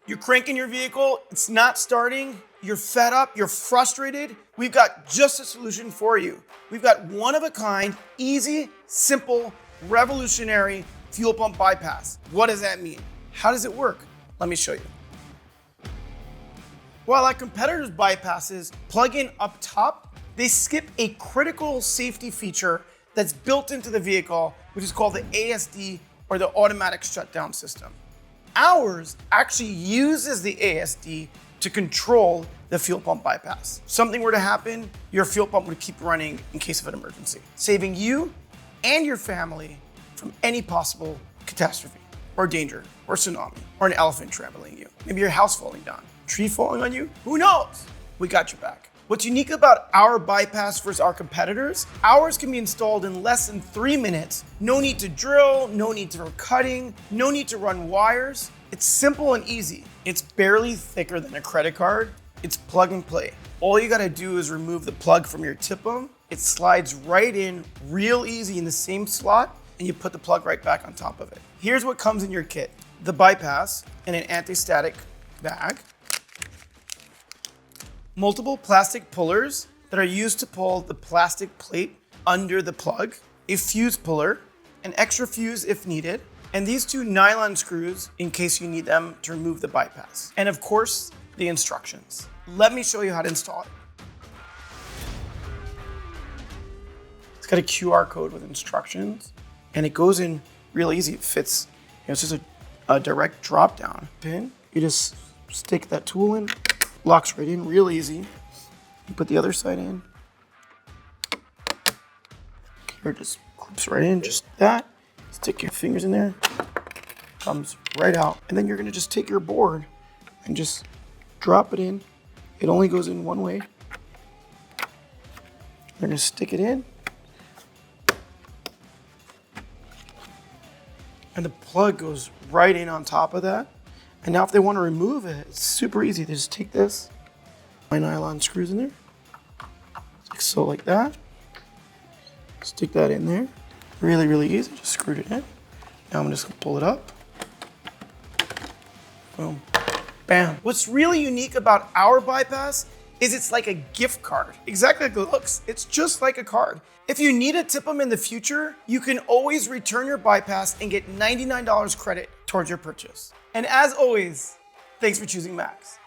You're cranking your vehicle, it's not starting, you're fed up, you're frustrated. We've got just a solution for you. We've got one-of-a-kind, easy, simple, revolutionary fuel pump bypass. What does that mean? How does it work? Let me show you. While our competitors' bypasses plug in up top, they skip a critical safety feature that's built into the vehicle, which is called the ASD, or the automatic shutdown system. Ours actually uses the ASD to control the fuel pump bypass. Something were to happen, your fuel pump would keep running in case of an emergency, saving you and your family from any possible catastrophe or danger or tsunami or an elephant trampling you. Maybe your house falling down, tree falling on you, who knows? We got your back. What's unique about our bypass versus our competitors, ours can be installed in less than 3 minutes. No need to drill, no need for cutting, no need to run wires. It's simple and easy. It's barely thicker than a credit card. It's plug and play. All you gotta do is remove the plug from your Tipm. It slides right in real easy in the same slot, and you put the plug right back on top of it. Here's what comes in your kit. The bypass in an anti-static bag, multiple plastic pullers that are used to pull the plastic plate under the plug, a fuse puller, an extra fuse if needed, and these 2 nylon screws in case you need them to remove the bypass. And of course, the instructions. Let me show you how to install it. It's got a QR code with instructions, and it goes in real easy. It fits, it's just a direct drop down pin. You just stick that tool in, locks right in, real easy. You put the other side in. Here, just clips right in, just that. Stick your fingers in there, comes right out. And then you're gonna just take your board and just drop it in. It only goes in one way. You're gonna stick it in. And the plug goes right in on top of that. And now if they want to remove it, it's super easy. They just take this, my nylon screws in there, like so, like that. Stick that in there. Really, really easy. Just screwed it in. Now I'm just gonna pull it up. Boom, bam. What's really unique about our bypass is it's like a gift card. Exactly like it looks. It's just like a card. If you need a Tipm in the future, you can always return your bypass and get $99 credit towards your purchase. And as always, thanks for choosing Max.